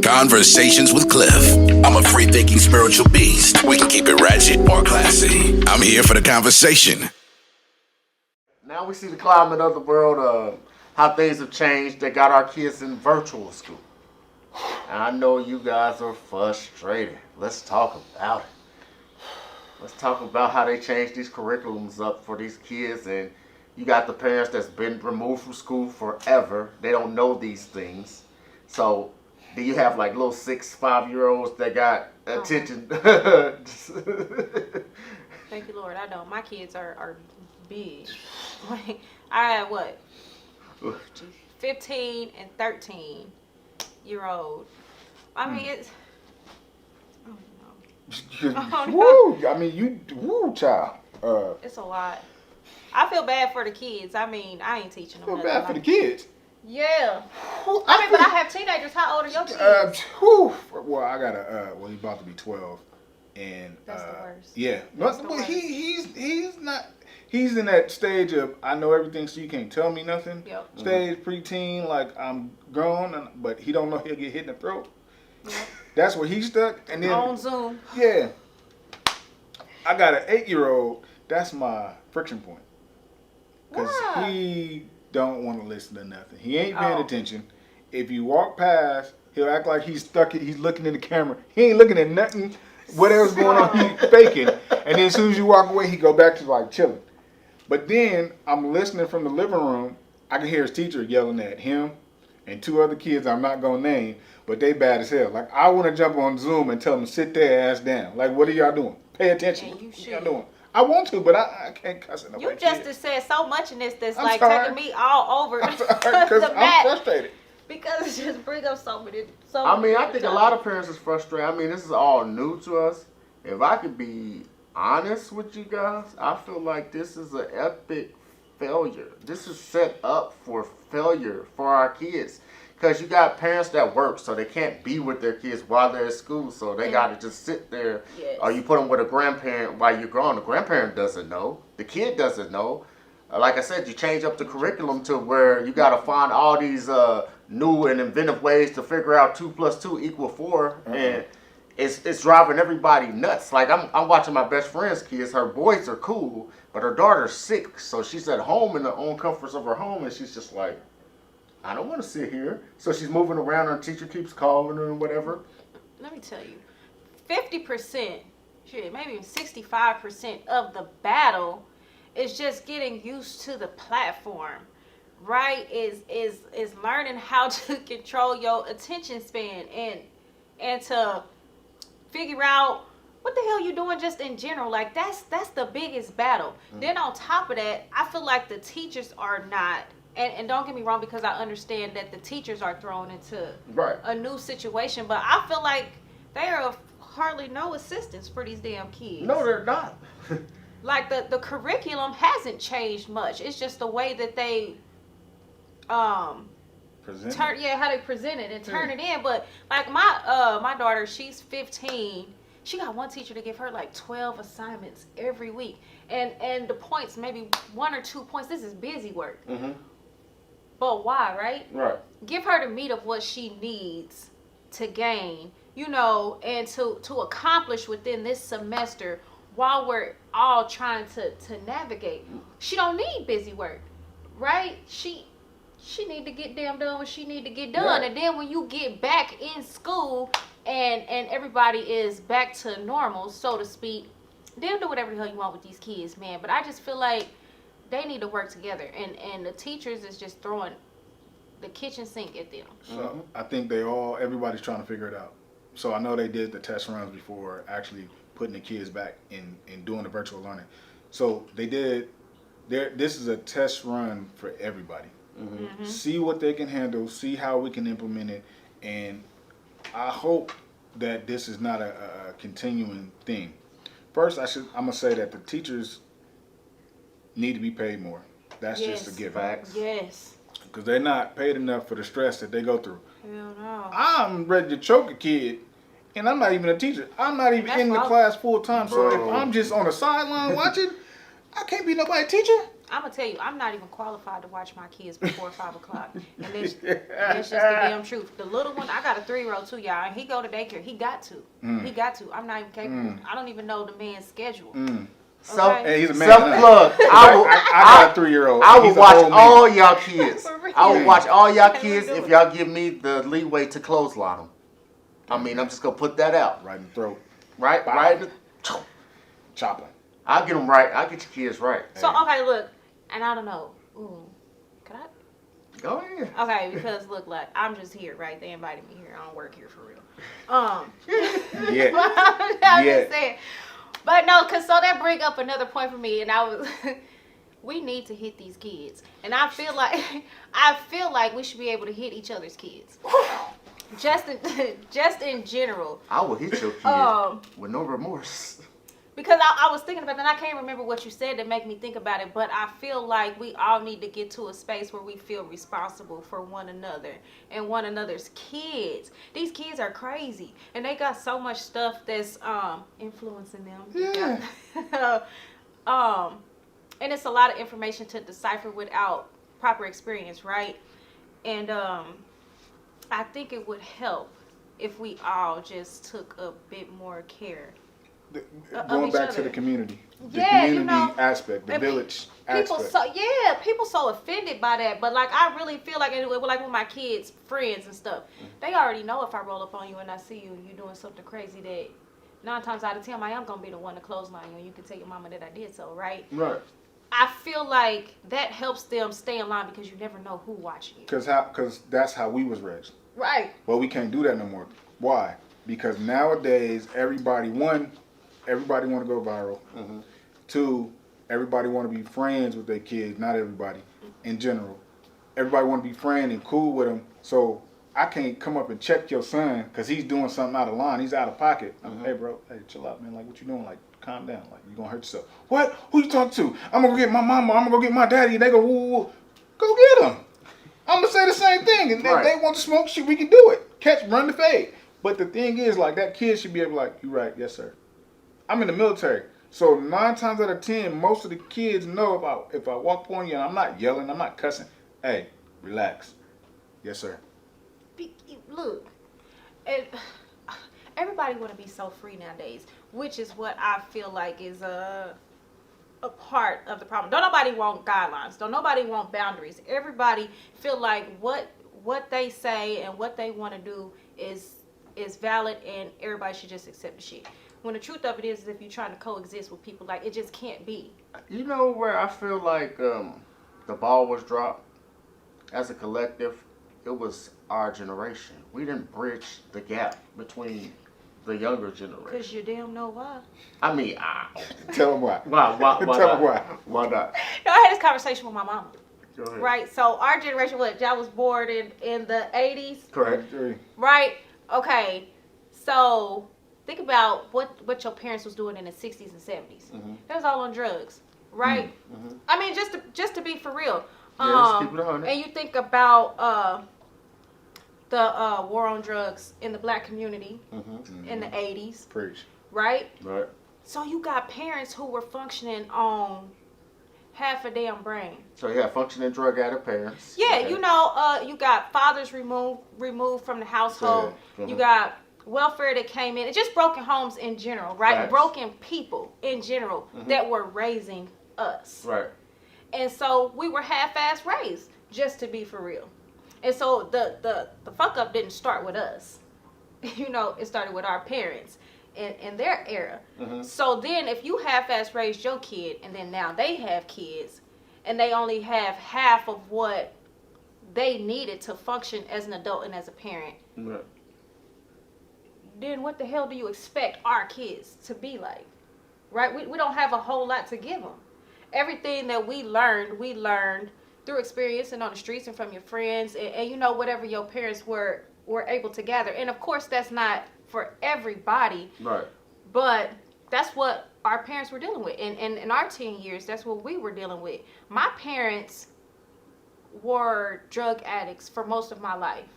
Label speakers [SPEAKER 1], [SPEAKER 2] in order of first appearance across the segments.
[SPEAKER 1] Conversations with Cliff. I'm a free-thinking spiritual beast. We can keep it ratchet or classy. I'm here for the conversation.
[SPEAKER 2] Now we see the climate of the world, how things have changed. They got our kids in virtual school. And I know you guys are frustrated. Let's talk about it. Let's talk about how they changed these curriculums up for these kids. And you got the parents that's been removed from school forever. They don't know these things. So do you have like little 5-year-olds that got attention?
[SPEAKER 3] Thank you, Lord. I know my kids are big. Like I have what, 15 and 13-year-old. I mean it's. Oh, no.
[SPEAKER 4] Woo! I mean child.
[SPEAKER 3] It's a lot. I feel bad for the kids. I mean, I ain't teaching them.
[SPEAKER 4] Feel bad for the kids.
[SPEAKER 3] Yeah. I mean, but I have teenagers. How old are your kids?
[SPEAKER 4] Well, I got he's about to be 12, and
[SPEAKER 3] that's the worst.
[SPEAKER 4] Yeah, but he's not. He's in that stage of I know everything, so you can't tell me nothing.
[SPEAKER 3] Yep.
[SPEAKER 4] Stage preteen, like I'm grown, but he don't know he'll get hit in the throat.
[SPEAKER 3] Yep.
[SPEAKER 4] That's where he's stuck. And then
[SPEAKER 3] on Zoom.
[SPEAKER 4] Yeah. I got an 8-year-old. That's my friction point. Because he don't want to listen to nothing. He ain't paying attention. If you walk past, he'll act like he's stuck. He's looking in the camera. He ain't looking at nothing. Whatever's going on, he's faking. And then as soon as you walk away, he go back to like chilling. But then I'm listening from the living room. I can hear his teacher yelling at him and 2 other kids I'm not going to name, but they bad as hell. Like, I want to jump on Zoom and tell them, sit their ass down. Like, what are y'all doing? Pay attention.
[SPEAKER 3] And you
[SPEAKER 4] what y'all doing? I want to, but I can't cuss at nobody.
[SPEAKER 3] You just said so much in this that's
[SPEAKER 4] I'm
[SPEAKER 3] like
[SPEAKER 4] sorry.
[SPEAKER 3] taking me all over
[SPEAKER 4] I'm frustrated.
[SPEAKER 3] Because it just brings up so many.
[SPEAKER 2] I mean, I think a lot of parents is frustrated. I mean, this is all new to us. If I could be honest with you guys, I feel like this is an epic failure. This is set up for failure for our kids. Because you got parents that work, so they can't be with their kids while they're at school, so they got to just sit there.
[SPEAKER 3] Yes.
[SPEAKER 2] Or you put them with a grandparent while you're growing. The grandparent doesn't know. The kid doesn't know. Like I said, you change up the curriculum to where you got to find all these new and inventive ways to figure out 2 + 2 = 4, and it's driving everybody nuts. Like I'm watching my best friend's kids. Her boys are cool, but her daughter's sick, so she's at home in the own comforts of her home, and she's just like, I don't want to sit here. So she's moving around. Her teacher keeps calling her and whatever.
[SPEAKER 3] Let me tell you, 50%, shit, maybe even 65% of the battle is just getting used to the platform, right? Is learning how to control your attention span and to figure out what the hell you doing just in general. Like that's the biggest battle. Then on top of that, I feel like the teachers are not. And don't get me wrong, because I understand that the teachers are thrown into a new situation, but I feel like they are of hardly no assistance for these damn kids.
[SPEAKER 2] No, they're not.
[SPEAKER 3] Like the curriculum hasn't changed much. It's just the way that they how they present it and turn it in. But like my daughter, she's 15. She got one teacher to give her like 12 assignments every week, and the points maybe 1 or 2 points. This is busy work. But why, right?
[SPEAKER 2] Right.
[SPEAKER 3] Give her the meat of what she needs to gain, and to accomplish within this semester while we're all trying to navigate. She don't need busy work, right? She need to get damn done what she need to get done.
[SPEAKER 2] Right.
[SPEAKER 3] And then when you get back in school and everybody is back to normal, so to speak, then do whatever the hell you want with these kids, man. But I just feel like they need to work together, and the teachers is just throwing the kitchen sink at them.
[SPEAKER 4] So I think everybody's trying to figure it out. So I know they did the test runs before actually putting the kids back in doing the virtual learning. So they did. This is a test run for everybody. See what they can handle. See how we can implement it, and I hope that this is not a continuing thing. First, I'm gonna say that the teachers need to be paid more. That's just a given.
[SPEAKER 2] Facts.
[SPEAKER 3] Yes.
[SPEAKER 4] Because they're not paid enough for the stress that they go through.
[SPEAKER 3] Hell no.
[SPEAKER 4] I'm ready to choke a kid, and I'm not even a teacher. I'm not even in the class full time. So if I'm just on the sideline watching, I can't be nobody's teacher.
[SPEAKER 3] I'm gonna tell you, I'm not even qualified to watch my kids before 5 o'clock, and that's just the damn truth. The little one, I got a 3-year-old too, y'all, and he go to daycare. He got to. He got to. I'm not even capable. I don't even know the man's schedule.
[SPEAKER 2] So,
[SPEAKER 4] Hey, he's a man.
[SPEAKER 2] look,
[SPEAKER 4] I got a 3-year-old.
[SPEAKER 2] I will
[SPEAKER 4] He's a
[SPEAKER 2] watch
[SPEAKER 4] whole man.
[SPEAKER 2] all y'all kids.
[SPEAKER 3] For real.
[SPEAKER 2] I will watch all y'all
[SPEAKER 3] Can't
[SPEAKER 2] kids
[SPEAKER 3] do
[SPEAKER 2] if
[SPEAKER 3] it.
[SPEAKER 2] y'all give me the leeway to clothesline them. I mean, I'm just gonna put that out.
[SPEAKER 4] Right in the throat.
[SPEAKER 2] Right,
[SPEAKER 4] Bow.
[SPEAKER 2] right.
[SPEAKER 4] Chopper.
[SPEAKER 2] I'll get them right. I'll get your kids right.
[SPEAKER 3] So okay, look, and I don't know. Ooh, could I?
[SPEAKER 2] Go ahead.
[SPEAKER 3] Okay, because look, like I'm just here, right? They invited me here. I don't work here for real.
[SPEAKER 4] Yeah.
[SPEAKER 3] I'm
[SPEAKER 4] Yeah.
[SPEAKER 3] just saying. But no, cause so that bring up another point for me, and I was, we need to hit these kids, and I feel like we should be able to hit each other's kids, just in general.
[SPEAKER 2] I will hit your kid with no remorse.
[SPEAKER 3] Because I was thinking about that, and I can't remember what you said that made me think about it, but I feel like we all need to get to a space where we feel responsible for one another and one another's kids. These kids are crazy, and they got so much stuff that's influencing them.
[SPEAKER 4] Yeah.
[SPEAKER 3] And it's a lot of information to decipher without proper experience, right? And I think it would help if we all just took a bit more care.
[SPEAKER 4] Going
[SPEAKER 3] each
[SPEAKER 4] back to
[SPEAKER 3] other.
[SPEAKER 4] the community. The
[SPEAKER 3] Yeah,
[SPEAKER 4] community
[SPEAKER 3] you know,
[SPEAKER 4] aspect, the
[SPEAKER 3] and
[SPEAKER 4] village
[SPEAKER 3] People
[SPEAKER 4] aspect.
[SPEAKER 3] people so offended by that, but like I really feel like anyway, like with my kids, friends and stuff, they already know if I roll up on you and I see you and you doing something crazy that 9 times out of 10 I am gonna be the one to clothesline you and you can tell your mama that I did so, right?
[SPEAKER 2] Right.
[SPEAKER 3] I feel like that helps them stay in line because you never know who watching you.
[SPEAKER 4] Because that's how we was raised.
[SPEAKER 3] Right.
[SPEAKER 4] Well, we can't do that no more. Why? Because nowadays everybody want to go viral. 2, everybody want to be friends with their kids. Not everybody, in general. Everybody want to be friends and cool with them. So I can't come up and check your son because he's doing something out of line. He's out of pocket. Hey, bro. Hey, chill out, man. Like, what you doing? Like, calm down. Like, you gonna hurt yourself. What? Who you talking to? I'm gonna go get my mama. I'm gonna go get my daddy. And they go, woo, woo. Go get them. I'm gonna say the same thing. And if they want to smoke shit, we can do it. Catch, run the fade. But the thing is, like, that kid should be able to, like, you right, yes, sir. I'm in the military. So 9 times out of 10, most of the kids know if I walk up on you and I'm not yelling, I'm not cussing. Hey, relax. Yes, sir.
[SPEAKER 3] Look, everybody want to be so free nowadays, which is what I feel like is a part of the problem. Don't nobody want guidelines. Don't nobody want boundaries. Everybody feel like what they say and what they want to do is valid and everybody should just accept the shit. When the truth of it is if you're trying to coexist with people, like, it just can't be.
[SPEAKER 2] You know where I feel like the ball was dropped as a collective? It was our generation. We didn't bridge the gap between the younger generation.
[SPEAKER 3] Because you damn know why.
[SPEAKER 2] I mean,
[SPEAKER 4] Tell them why.
[SPEAKER 2] why
[SPEAKER 4] Tell them why.
[SPEAKER 2] Why not?
[SPEAKER 3] I had this conversation with my mama.
[SPEAKER 2] Go ahead.
[SPEAKER 3] Right? So our generation, y'all was born in the 80s?
[SPEAKER 2] Correct.
[SPEAKER 3] Right? Okay. So think about what your parents was doing in the 60s and 70s. They was all on drugs, right? I mean, just to be for real.
[SPEAKER 2] Yes, keep it 100.
[SPEAKER 3] And you think about the war on drugs in the black community in the 80s,
[SPEAKER 4] Preach.
[SPEAKER 3] right?
[SPEAKER 2] Right.
[SPEAKER 3] So you got parents who were functioning on half a damn brain.
[SPEAKER 2] So you have functioning drug addict parents.
[SPEAKER 3] Yeah,
[SPEAKER 2] Okay.
[SPEAKER 3] you know, you got fathers removed from the household. You got welfare that came in. It's just broken homes in general, right?
[SPEAKER 2] Facts.
[SPEAKER 3] Broken people in general that were raising us.
[SPEAKER 2] Right.
[SPEAKER 3] And so we were half-ass raised, just to be for real. And so the fuck up didn't start with us. You know, it started with our parents in their era. So then if you half-ass raised your kid and then now they have kids and they only have half of what they needed to function as an adult and as a parent,
[SPEAKER 2] Right.
[SPEAKER 3] then what the hell do you expect our kids to be like? Right? We don't have a whole lot to give them. Everything that we learned through experience and on the streets and from your friends and you know, whatever your parents were able to gather. And of course, that's not for everybody.
[SPEAKER 2] Right.
[SPEAKER 3] But that's what our parents were dealing with. And in our 10 years, that's what we were dealing with. My parents were drug addicts for most of my life.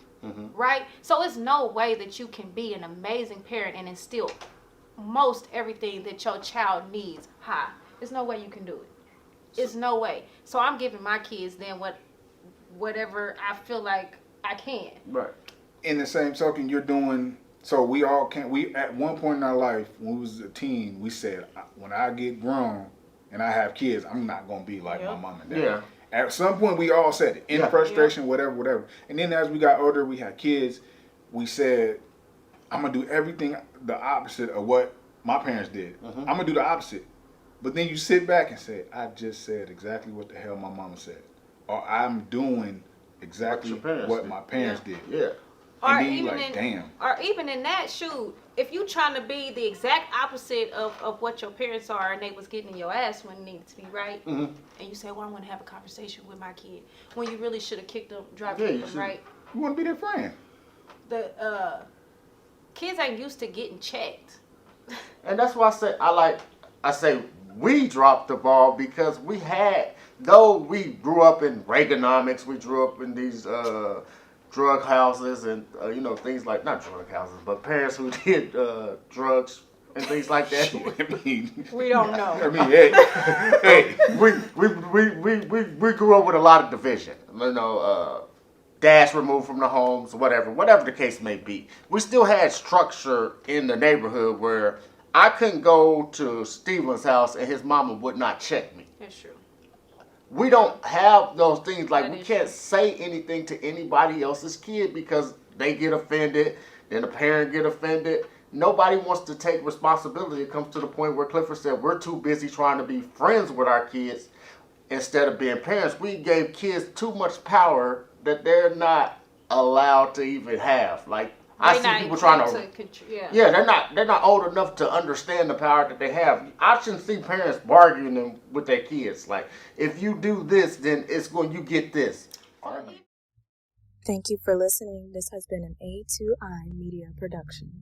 [SPEAKER 3] Right? So it's no way that you can be an amazing parent and instill most everything that your child needs high. There's no way you can do it. It's no way. So I'm giving my kids then whatever I feel like I can.
[SPEAKER 2] Right.
[SPEAKER 4] In the same token, you're doing. So we all can. We at one point in our life, when we was a teen, we said, when I get grown and I have kids, I'm not gonna be like my mom and dad.
[SPEAKER 2] Yeah.
[SPEAKER 4] At some point, we all said it in frustration, whatever. And then as we got older, we had kids. We said, I'm gonna do everything the opposite of what my parents did. I'm gonna do the opposite. But then you sit back and say, I just said exactly what the hell my mama said, or I'm doing exactly what my parents did.
[SPEAKER 2] Yeah.
[SPEAKER 3] Or
[SPEAKER 4] And then you
[SPEAKER 3] even
[SPEAKER 4] like, damn.
[SPEAKER 3] Or even in that, shoot, if you trying to be the exact opposite of what your parents are and they was getting your ass when it needed to be right, and you say, well, I want to have a conversation with my kid, when you really should have kicked them, them, right?
[SPEAKER 4] You want to be their friend.
[SPEAKER 3] The kids ain't used to getting checked.
[SPEAKER 2] And that's why I say we dropped the ball because we had, though we grew up in Reaganomics, we grew up in these drug houses and things like, not drug houses, but parents who did drugs and things like that.
[SPEAKER 4] I mean,
[SPEAKER 3] We don't know.
[SPEAKER 4] I mean, hey.
[SPEAKER 2] We grew up with a lot of division. Dash removed from the homes, whatever the case may be. We still had structure in the neighborhood where I couldn't go to Steven's house and his mama would not check me.
[SPEAKER 3] That's true.
[SPEAKER 2] We don't have those things. Like, we can't say anything to anybody else's kid because they get offended, then the parent get offended. Nobody wants to take responsibility. It comes to the point where Clifford said we're too busy trying to be friends with our kids instead of being parents. We gave kids too much power that they're not allowed to even have. Like, I see people trying to they're not old enough to understand the power that they have. I shouldn't see parents bargaining with their kids. Like, if you do this, then you get this.
[SPEAKER 5] Thank you for listening. This has been an A2I Media production.